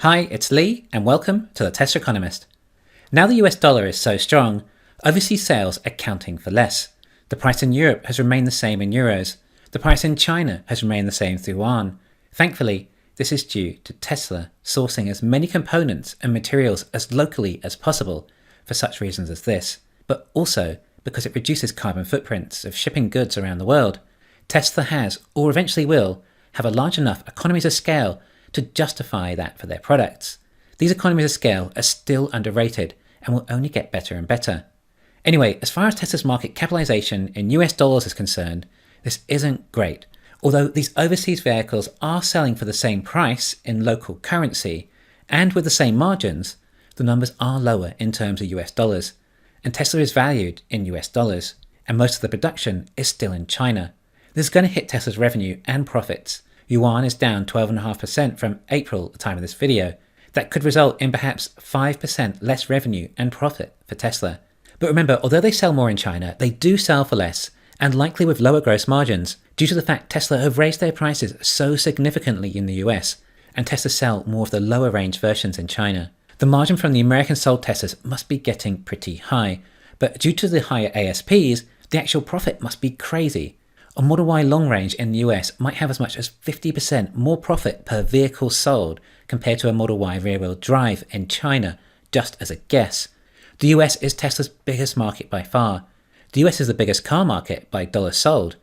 Hi, it's Lee, and welcome to the Tesla Economist. Now the US dollar is so strong, overseas sales are counting for less. The price in Europe has remained the same in euros. The price in China has remained the same through yuan. Thankfully, this is due to Tesla sourcing as many components and materials as locally as possible for such reasons as this, but also because it reduces carbon footprints of shipping goods around the world. Tesla has, or eventually will, have a large enough economies of scale to justify that for their products. These economies of scale are still underrated and will only get better and better. Anyway, as far as Tesla's market capitalization in US dollars is concerned, this isn't great. Although these overseas vehicles are selling for the same price in local currency and with the same margins, the numbers are lower in terms of US dollars. And Tesla is valued in US dollars, and most of the production is still in China. This is going to hit Tesla's revenue and profits. Yuan is down 12.5% from April, the time of this video. That could result in perhaps 5% less revenue and profit for Tesla. But remember, although they sell more in China, they do sell for less, and likely with lower gross margins, due to the fact Tesla have raised their prices so significantly in the US, and Tesla sell more of the lower range versions in China. The margin from the American sold Teslas must be getting pretty high, but due to the higher ASPs, the actual profit must be crazy. A Model Y long range in the US might have as much as 50% more profit per vehicle sold compared to a Model Y rear-wheel drive in China, just as a guess. The US is Tesla's biggest market by far. The US is the biggest car market by dollars sold.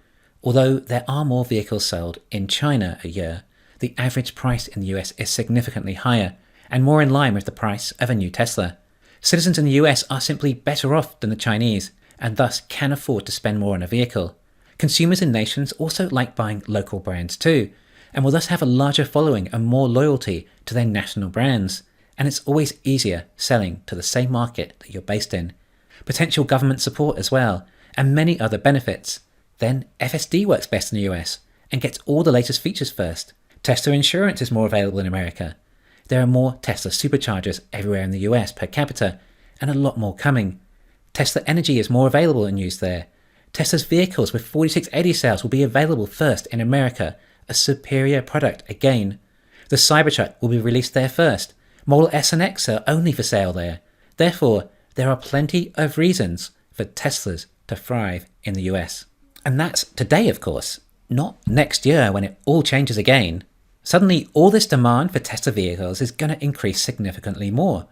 Although there are more vehicles sold in China a year, the average price in the US is significantly higher and more in line with the price of a new Tesla. Citizens in the US are simply better off than the Chinese and thus can afford to spend more on a vehicle. Consumers in nations also like buying local brands too, and will thus have a larger following and more loyalty to their national brands. And it's always easier selling to the same market that you're based in. Potential government support as well, and many other benefits. Then FSD works best in the US and gets all the latest features first. Tesla insurance is more available in America. There are more Tesla superchargers everywhere in the US per capita, and a lot more coming. Tesla Energy is more available and used there. Tesla's vehicles with 4680 cells will be available first in America, a superior product again. The Cybertruck will be released there first. Model S and X are only for sale there. Therefore, there are plenty of reasons for Teslas to thrive in the US. And that's today, of course, not next year when it all changes again. Suddenly, all this demand for Tesla vehicles is going to increase significantly more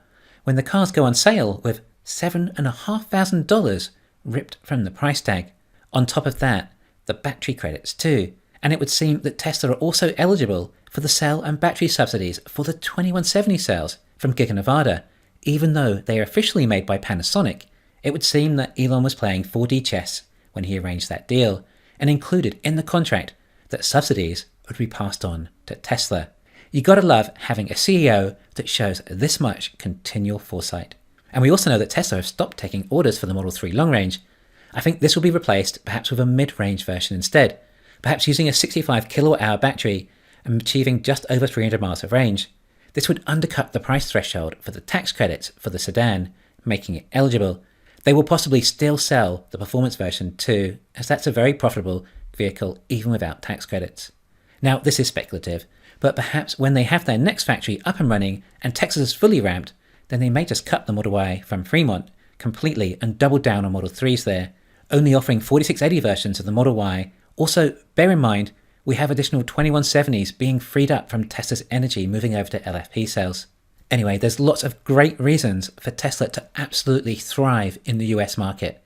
when the cars go on sale with $7,500 ripped from the price tag. On top of that, the battery credits too. And it would seem that Tesla are also eligible for the cell and battery subsidies for the 2170 cells from Giga Nevada. Even though they are officially made by Panasonic, it would seem that Elon was playing 4D chess when he arranged that deal and included in the contract that subsidies would be passed on to Tesla. You gotta love having a CEO that shows this much continual foresight. And we also know that Tesla have stopped taking orders for the Model 3 long range. I think this will be replaced perhaps with a mid-range version instead, perhaps using a 65 kilowatt-hour battery and achieving just over 300 miles of range. This would undercut the price threshold for the tax credits for the sedan, making it eligible. They will possibly still sell the performance version too, as that's a very profitable vehicle even without tax credits. Now, this is speculative, but perhaps when they have their next factory up and running and Texas is fully ramped, then they may just cut the Model Y from Fremont completely and double down on Model 3s there, only offering 4680 versions of the Model Y. Also, bear in mind, we have additional 2170s being freed up from Tesla's energy moving over to LFP cells. Anyway, there's lots of great reasons for Tesla to absolutely thrive in the US market.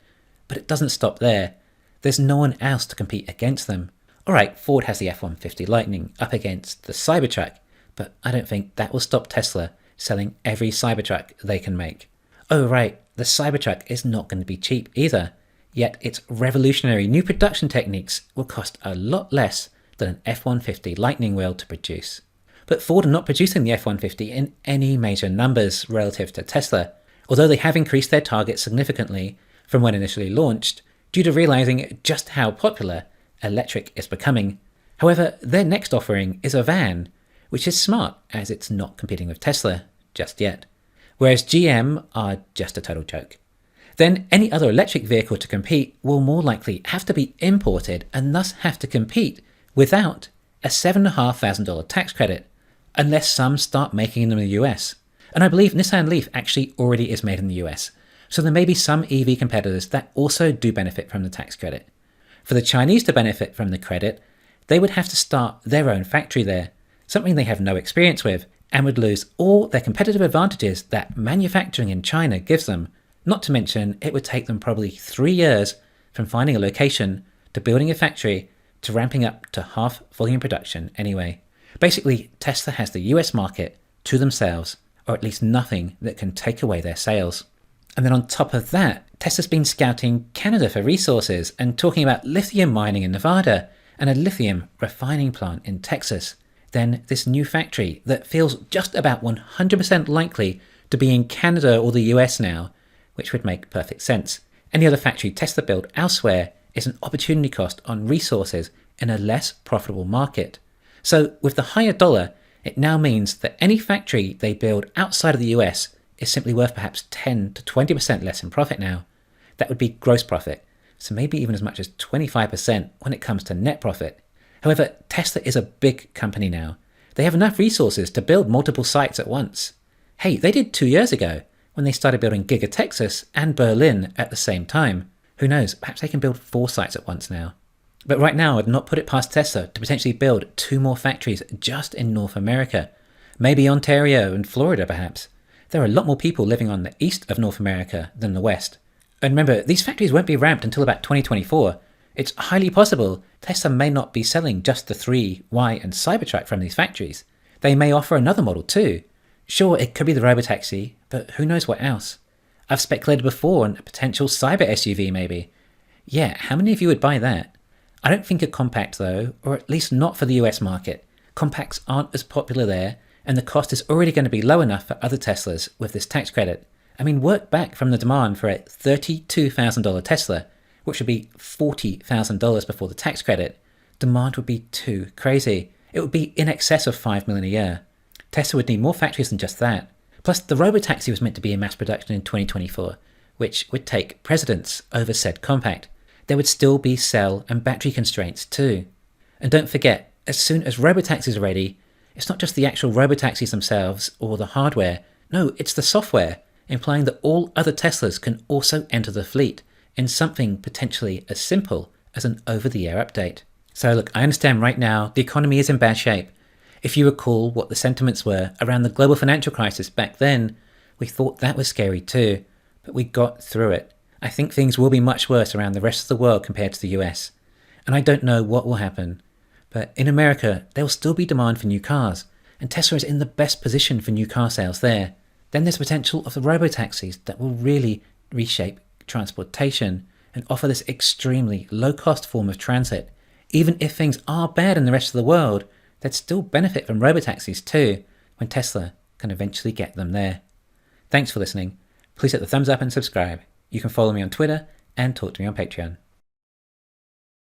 But it doesn't stop there. There's no one else to compete against them. Alright, Ford has the F-150 Lightning up against the Cybertruck, but I don't think that will stop Tesla selling every Cybertruck they can make. Oh right, the Cybertruck is not going to be cheap either, yet its revolutionary new production techniques will cost a lot less than an F-150 Lightning will to produce. But Ford are not producing the F-150 in any major numbers relative to Tesla, although they have increased their target significantly from when initially launched, due to realizing just how popular electric is becoming. However, their next offering is a van, which is smart as it's not competing with Tesla just yet, whereas GM are just a total joke. Then any other electric vehicle to compete will more likely have to be imported and thus have to compete without a $7,500 tax credit. unless some start making them in the US. And I believe Nissan Leaf actually already is made in the US. So there may be some EV competitors that also do benefit from the tax credit. For the Chinese to benefit from the credit, they would have to start their own factory there, something they have no experience with, and would lose all their competitive advantages that manufacturing in China gives them. Not to mention, it would take them probably 3 years from finding a location to building a factory to ramping up to half volume production anyway. Basically, Tesla has the US market to themselves, or at least nothing that can take away their sales. And then on top of that, Tesla's been scouting Canada for resources and talking about lithium mining in Nevada and a lithium refining plant in Texas. Then this new factory that feels just about 100% likely to be in Canada or the US now, which would make perfect sense. Any other factory Tesla built elsewhere is an opportunity cost on resources in a less profitable market. So with the higher dollar, it now means that any factory they build outside of the US is simply worth perhaps 10 to 20% less in profit now. That would be gross profit, so maybe even as much as 25% when it comes to net profit. However, Tesla is a big company now. They have enough resources to build multiple sites at once. Hey, they did 2 years ago when they started building Giga Texas and Berlin at the same time. Who knows, perhaps they can build 4 sites at once now. But right now, I'd not put it past Tesla to potentially build 2 more factories just in North America. Maybe Ontario and Florida, perhaps. There are a lot more people living on the east of North America than the west. And remember, these factories won't be ramped until about 2024. It's highly possible Tesla may not be selling just the 3, Y, and Cybertruck from these factories. They may offer another model too. Sure, it could be the Robotaxi, but who knows what else? I've speculated before on a potential cyber SUV maybe. Yeah, how many of you would buy that? I don't think a compact though, or at least not for the US market. Compacts aren't as popular there, and the cost is already going to be low enough for other Teslas with this tax credit. I mean, work back from the demand for a $32,000 Tesla, which would be $40,000 before the tax credit. Demand would be too crazy. It would be in excess of $5 million a year. Tesla would need more factories than just that. Plus, the Robotaxi was meant to be in mass production in 2024, which would take precedence over said compact. There would still be cell and battery constraints too. And don't forget, as soon as Robotaxis are ready, it's not just the actual Robotaxis themselves or the hardware. No, it's the software, implying that all other Teslas can also enter the fleet in something potentially as simple as an over-the-air update. So look, I understand right now the economy is in bad shape. If you recall what the sentiments were around the global financial crisis back then, we thought that was scary too, but we got through it. I think things will be much worse around the rest of the world compared to the US. And I don't know what will happen. But in America, there will still be demand for new cars, and Tesla is in the best position for new car sales there. Then there's potential of the Robotaxis that will really reshape transportation and offer this extremely low-cost form of transit. Even if things are bad in the rest of the world, they'd still benefit from Robotaxis too, when Tesla can eventually get them there. Thanks for listening. Please hit the thumbs up and subscribe. You can follow me on Twitter and talk to me on Patreon.